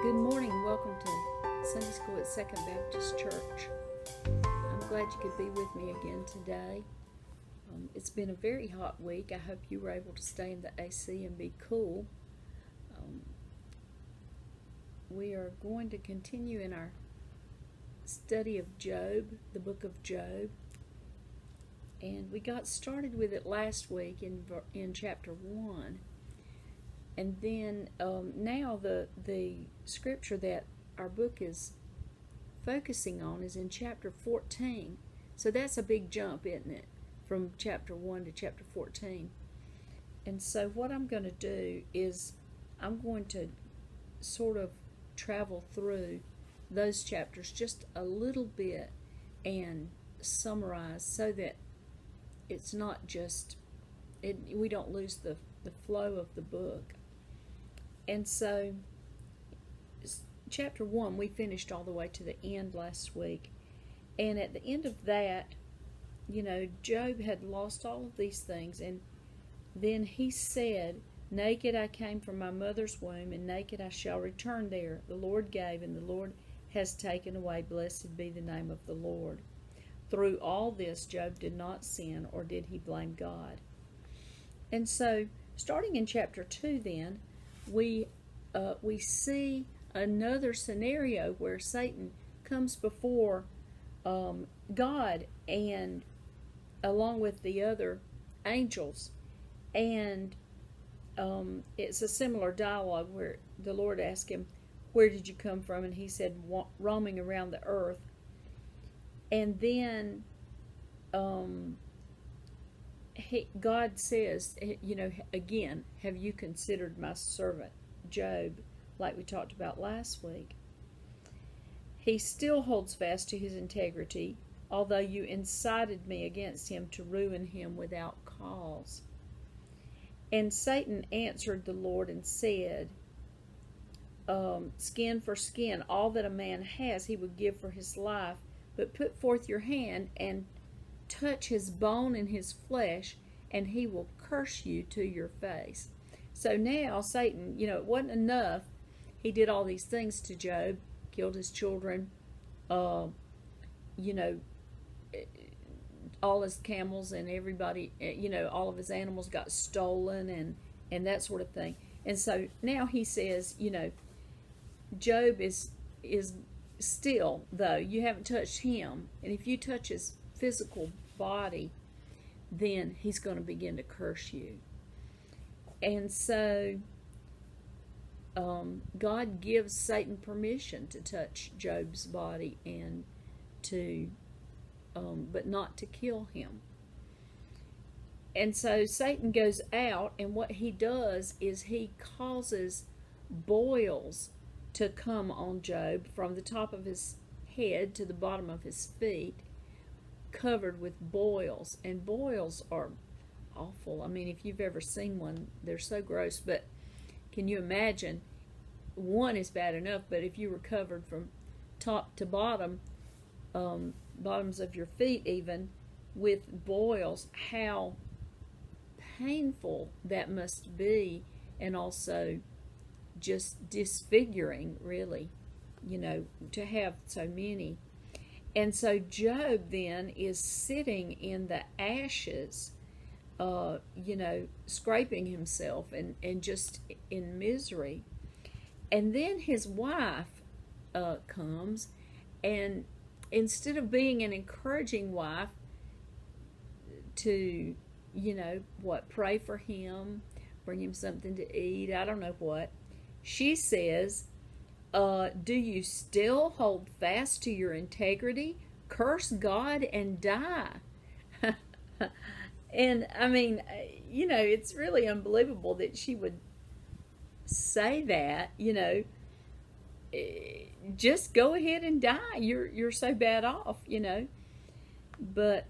Good morning. Welcome to Sunday School at Second Baptist Church. I'm glad you could be with me again today. It's been a very hot week. I hope you were able to stay in the AC and be cool. We are going to continue in our study of Job, the book of Job. And we got started with it last week in chapter 1. And then now the scripture that our book is focusing on is in chapter 14. So that's a big jump, isn't it? From chapter 1 to chapter 14. And so what I'm going to do is I'm going to sort of travel through those chapters just a little bit and summarize so that it's not just, we don't lose the flow of the book. And so, chapter 1, we finished all the way to the end last week. And at the end of that, Job had lost all of these things. And then he said, "Naked I came from my mother's womb, and naked I shall return there. The Lord gave, and the Lord has taken away. Blessed be the name of the Lord." Through all this, Job did not sin, or did he blame God. And so, starting in chapter 2 then, we see another scenario where Satan comes before God and along with the other angels, and it's a similar dialogue where the Lord asked him, "Where did you come from?" And he said, "Roaming around the earth." And then God says, again, "Have you considered my servant Job?" Like we talked about last week. He still holds fast to his integrity, although you incited me against him to ruin him without cause. And Satan answered the Lord and said, "Skin for skin, all that a man has he would give for his life, but put forth your hand and touch his bone and his flesh, and he will curse you to your face." So now Satan, it wasn't enough. He did all these things to Job, killed his children, all his camels and everybody, all of his animals got stolen and that sort of thing. And so now he says, Job is still, though, you haven't touched him, and if you touch his physical body, then he's going to begin to curse you. And so God gives Satan permission to touch Job's body and to but not to kill him. And so Satan goes out, and what he does is he causes boils to come on Job from the top of his head to the bottom of his feet, covered with boils. And boils are awful. I mean, if you've ever seen one, they're so gross. But can you imagine? One is bad enough, but if you were covered from top to bottom, bottoms of your feet even, with boils, how painful that must be, and also just disfiguring, really, to have so many. And so Job then is sitting in the ashes, scraping himself and just in misery. And then his wife comes, and instead of being an encouraging wife to, pray for him, bring him something to eat, I don't know what, she says, "Do you still hold fast to your integrity? Curse God and die." And I mean, it's really unbelievable that she would say that, just go ahead and die. You're so bad off, But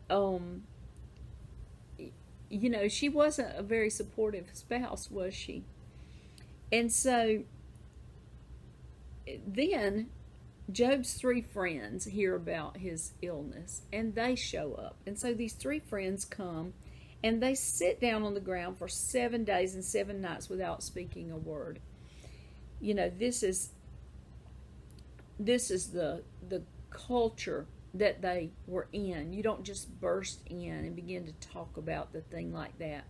she wasn't a very supportive spouse, was she? And so then Job's 3 friends hear about his illness, and they show up. And so these 3 friends come, and they sit down on the ground for 7 days and 7 nights without speaking a word. This is this is the culture that they were in. You don't just burst in and begin to talk about the thing like that.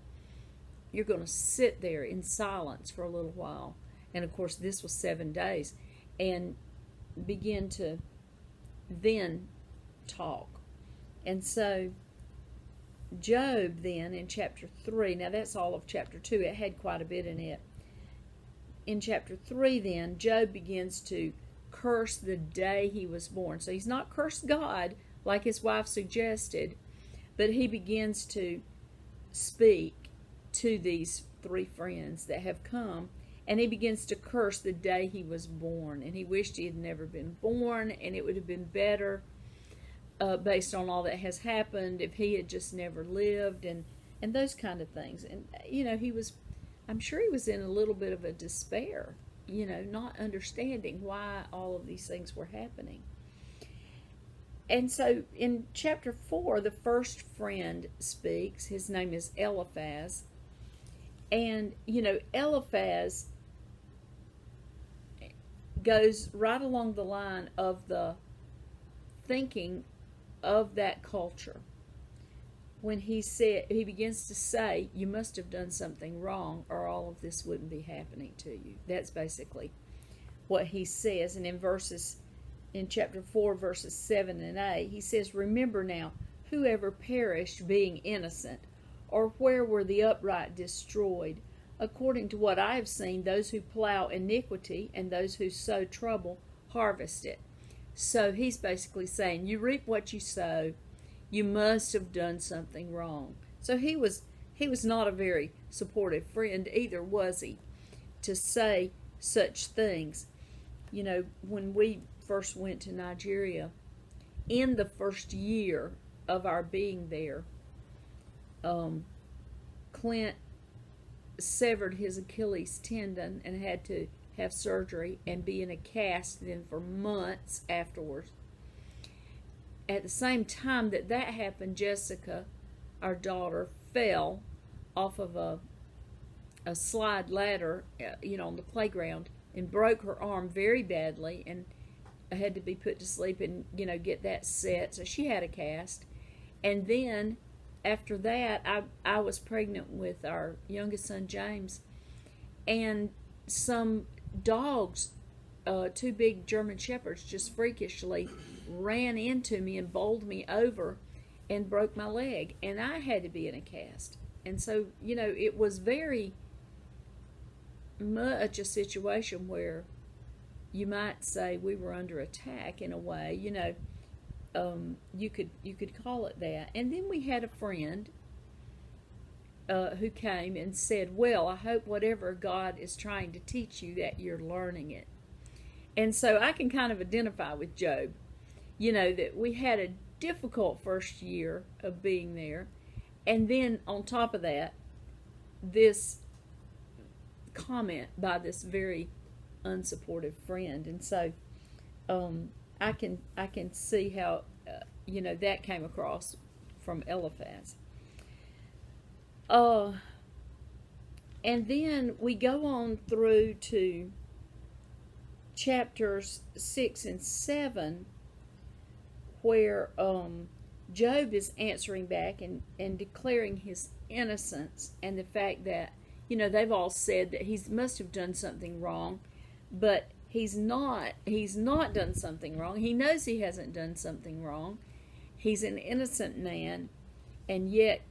You're going to sit there in silence for a little while. And of course, this was 7 days. And begin to then talk. And so, Job then in chapter 3, now that's all of chapter 2. It had quite a bit in it. In chapter 3 then, Job begins to curse the day he was born. So he's not cursed God like his wife suggested, but he begins to speak to these 3 friends that have come, and he begins to curse the day he was born, and he wished he had never been born, and it would have been better based on all that has happened if he had just never lived, and those kind of things. And I'm sure he was in a little bit of a despair, not understanding why all of these things were happening. And so in chapter 4, the first friend speaks. His name is Eliphaz. And, Eliphaz goes right along the line of the thinking of that culture. When he begins to say, you must have done something wrong or all of this wouldn't be happening to you. That's basically what he says. And in chapter 4, verses 7 and 8, he says, remember now, whoever perished being innocent, or where were the upright destroyed? According to what I have seen, those who plow iniquity and those who sow trouble harvest it. So he's basically saying, you reap what you sow. You must have done something wrong. So he was not a very supportive friend either, was he? To say such things. When we first went to Nigeria, in the first year of our being there, Clint severed his Achilles tendon and had to have surgery and be in a cast then for months afterwards. At the same time that happened, Jessica, our daughter, fell off of a slide ladder, on the playground, and broke her arm very badly, and had to be put to sleep and get that set. So she had a cast. And then after that, I was pregnant with our youngest son James, and some dogs, 2 big German shepherds, just freakishly ran into me and bowled me over and broke my leg, and I had to be in a cast. And so it was very much a situation where you might say we were under attack in a way. You could call it that. And then we had a friend who came and said, well, I hope whatever God is trying to teach you that you're learning it. And so I can kind of identify with Job, that we had a difficult first year of being there, and then on top of that, this comment by this very unsupportive friend. And so I can see how that came across from Eliphaz. And then we go on through to chapters 6 and 7, where Job is answering back and declaring his innocence, and the fact that they've all said that he must have done something wrong, but he's not done something wrong. He knows he hasn't done something wrong. He's an innocent man, and yet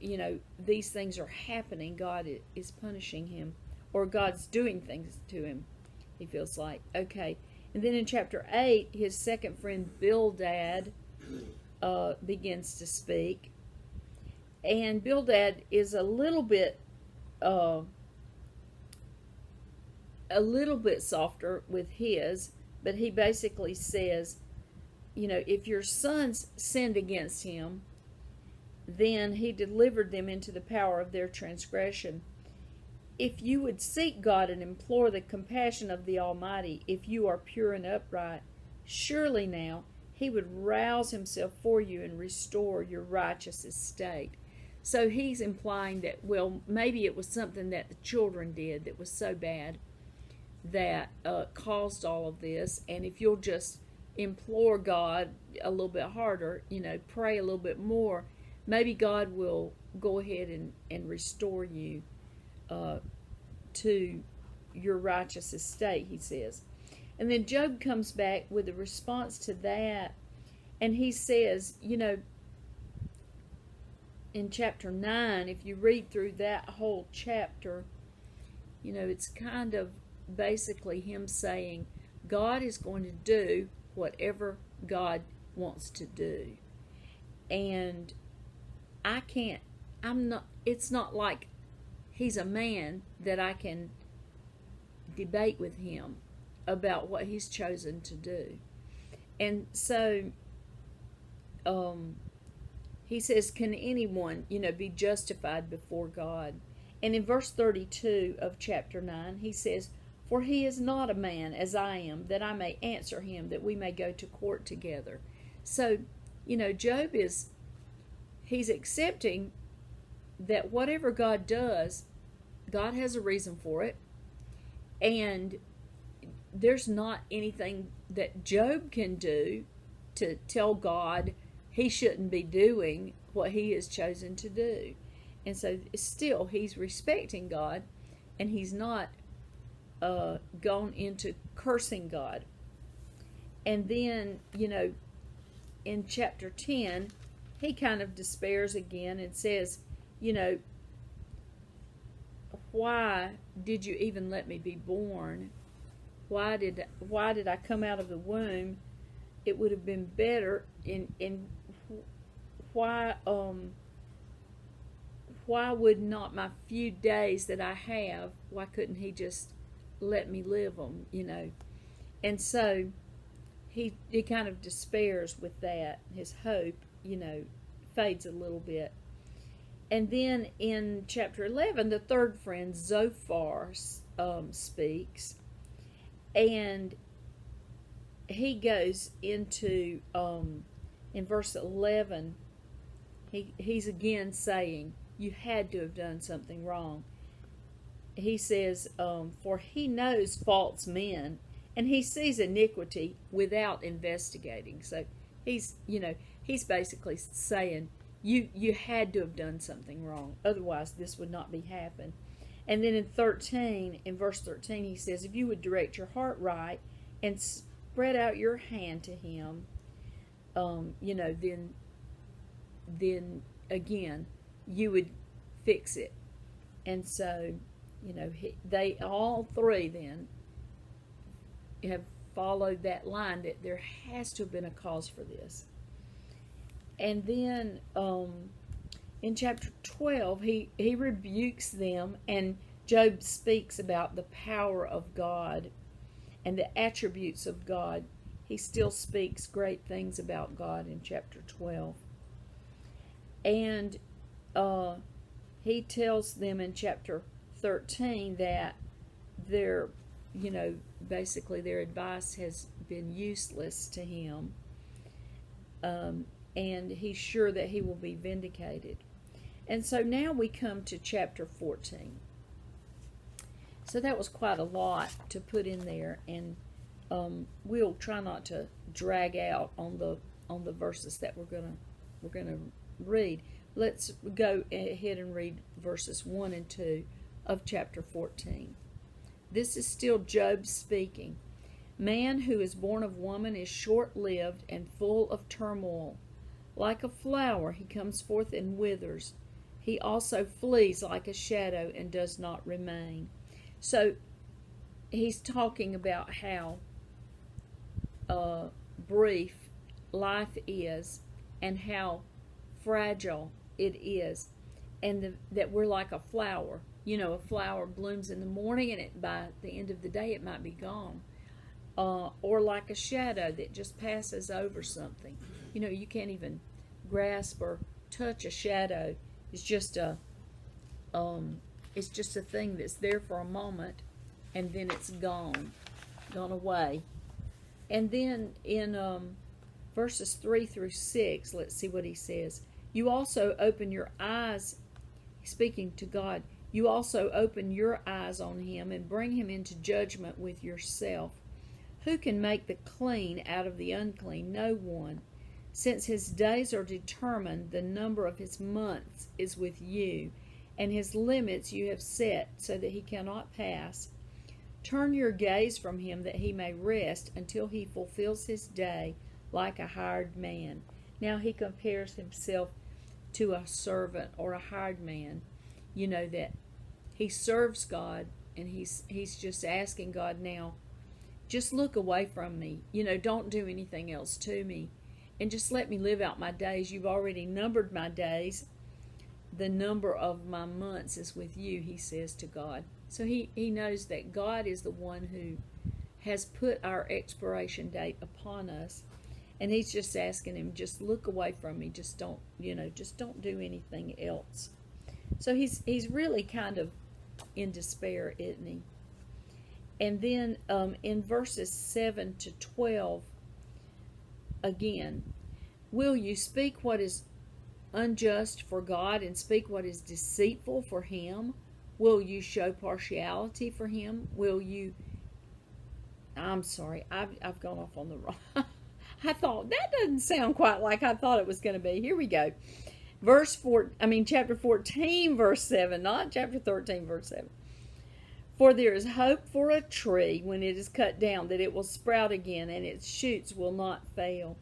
these things are happening. God is punishing him, or God's doing things to him, he feels like. Okay. And then in chapter 8, his second friend Bildad begins to speak, and Bildad is a little bit softer with his, but he basically says, if your sons sinned against him, then he delivered them into the power of their transgression. If you would seek God and implore the compassion of the Almighty, if you are pure and upright, surely now he would rouse himself for you and restore your righteous estate. So he's implying that, well, maybe it was something that the children did that was so bad that caused all of this, and if you'll just implore God a little bit harder, pray a little bit more, maybe God will go ahead and restore you to your righteous estate, he says. And then Job comes back with a response to that, and he says, in chapter 9, if you read through that whole chapter, it's kind of basically him saying God is going to do whatever God wants to do. And it's not like he's a man that I can debate with him about what he's chosen to do. And so he says, can anyone, be justified before God? And in verse 32 of chapter 9, he says, for he is not a man as I am, that I may answer him, that we may go to court together. So, Job he's accepting that whatever God does, God has a reason for it. And there's not anything that Job can do to tell God he shouldn't be doing what he has chosen to do. And so still he's respecting God, and he's not gone into cursing God. And then, in chapter 10, he kind of despairs again and says, why did you even let me be born? Why did I come out of the womb? It would have been better in why would not my few days that I have, why couldn't he just let me live them, And so he kind of despairs with that. His hope, fades a little bit. And then in chapter 11, the third friend, Zophar, speaks. And he goes into, in verse 11, he's again saying, you had to have done something wrong. He says, for he knows false men, and he sees iniquity without investigating. So he's basically saying, you had to have done something wrong. Otherwise, this would not be happened. And then in verse 13, he says, if you would direct your heart right and spread out your hand to him, then again, you would fix it. And so, they all three then have followed that line that there has to have been a cause for this. And then in chapter 12, he rebukes them, and Job speaks about the power of God and the attributes of God. He still speaks great things about God in chapter 12. And he tells them in chapter 13 that basically their advice has been useless to him. And he's sure that he will be vindicated. And so now we come to chapter 14. So that was quite a lot to put in there, and we'll try not to drag out on the verses that we're gonna read. Let's go ahead and read verses 1 and 2 of chapter 14. This is still Job speaking. Man who is born of woman is short-lived and full of turmoil. Like a flower he comes forth and withers. He also flees like a shadow and does not remain. So he's talking about how brief life is and how fragile it is, and that we're like a flower. A flower blooms in the morning, and by the end of the day it might be gone. Or like a shadow that just passes over something. You can't even grasp or touch a shadow. It's just a thing that's there for a moment, and then it's gone away. And then in verses 3 through 6, let's see what he says. You also open your eyes, speaking to God, you also open your eyes on him and bring him into judgment with yourself. Who can make the clean out of the unclean? No one. Since his days are determined, the number of his months is with you, and his limits you have set, so that he cannot pass. Turn your gaze from him, that he may rest until he fulfills his day like a hired man. Now he compares himself to a servant or a hired man. You know, that he serves God, and he's just asking God now, just look away from me. You know, don't do anything else to me, and just let me live out my days. You've already numbered my days. The number of my months is with you, he says to God. So he knows that God is the one who has put our expiration date upon us. And he's just asking him, just look away from me. Just don't do anything else. So he's really kind of in despair, isn't he? And then in verses 7 to 12, again, will you speak what is unjust for God and speak what is deceitful for him? Will you show partiality for him? Will you... I'm sorry, I've gone off on the wrong... I thought, that doesn't sound quite like I thought it was going to be. Here we go. Chapter 14, verse 7, not chapter 13, verse 7. For there is hope for a tree when it is cut down, that it will sprout again, and its shoots will not fail.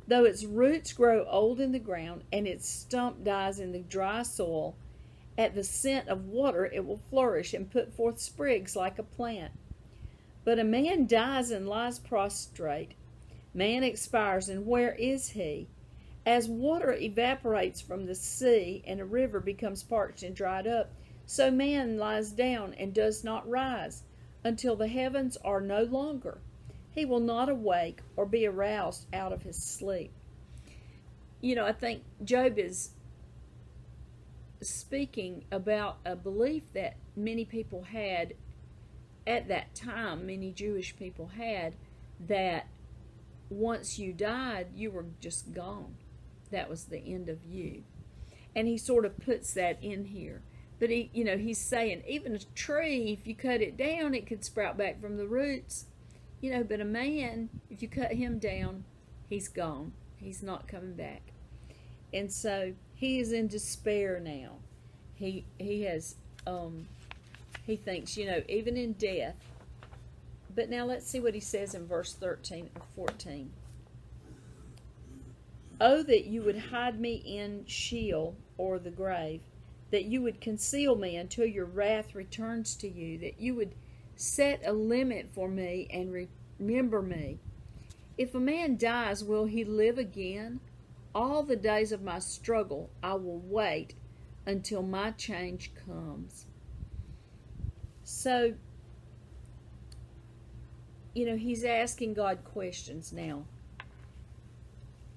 Though its roots grow old in the ground, and its stump dies in the dry soil, at the scent of water it will flourish and put forth sprigs like a plant. But a man dies and lies prostrate. Man expires, and where is he? As water evaporates from the sea, and a river becomes parched and dried up, so man lies down and does not rise, until the heavens are no longer. He will not awake or be aroused out of his sleep. You know, I think Job is speaking about a belief that many people had at that time, many Jewish people had, that once you died, you were just gone. That was the end of you. And he sort of puts that in here. But he's saying, even a tree, if you cut it down, it could sprout back from the roots. But a man, if you cut him down, he's gone. He's not coming back. And so he is in despair now. He thinks, even in death. But now let's see what he says in verse 13 or 14. Oh, that you would hide me in Sheol, or the grave, that you would conceal me until your wrath returns to you, that you would set a limit for me and remember me. If a man dies, will he live again? All the days of my struggle I will wait until my change comes. So, he's asking God questions now.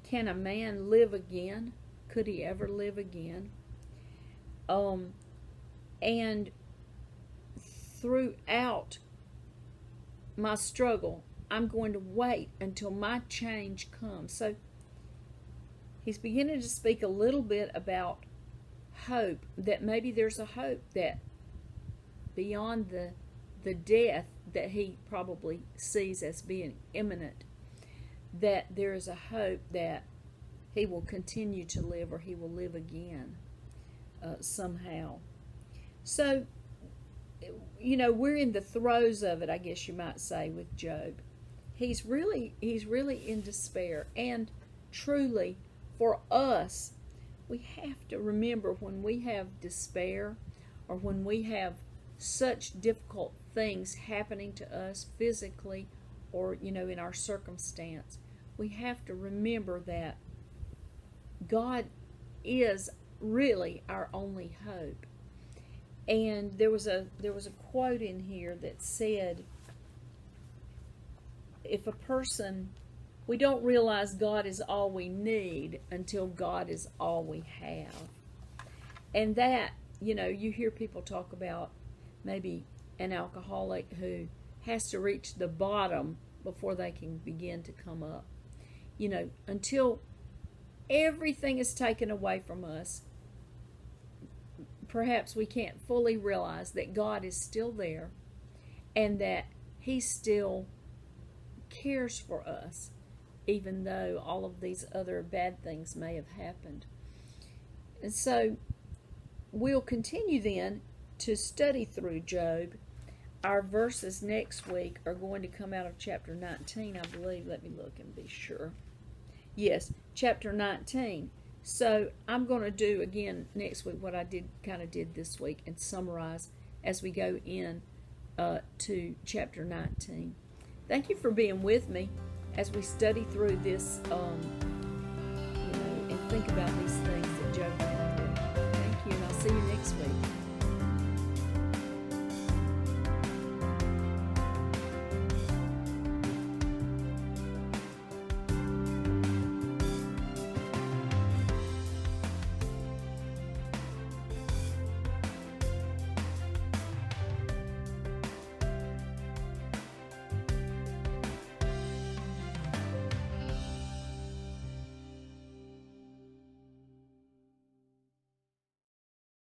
Can a man live again? Could he ever live again? And throughout my struggle, I'm going to wait until my change comes. So he's beginning to speak a little bit about hope, that maybe there's a hope that beyond the death that he probably sees as being imminent, that there is a hope that he will continue to live, or he will live again somehow. So, we're in the throes of it, I guess you might say, with Job. He's really in despair. And truly, for us, we have to remember, when we have despair, or when we have such difficult things happening to us physically, or in our circumstance, we have to remember that God is really our only hope. And there was a quote in here that said, if a person, we don't realize God is all we need until God is all we have. And that, you hear people talk about maybe an alcoholic who has to reach the bottom before they can begin to come up. Until everything is taken away from us, perhaps we can't fully realize that God is still there, and that He's still cares for us, even though all of these other bad things may have happened. And so we'll continue then to study through Job. Our verses next week are going to come out of chapter 19, I believe. Let me look and be sure. Yes, chapter 19. So I'm going to do again next week what I did this week and summarize as we go in to chapter 19. Thank you for being with me as we study through this, and think about these things that Job went through. Thank you, and I'll see you next week.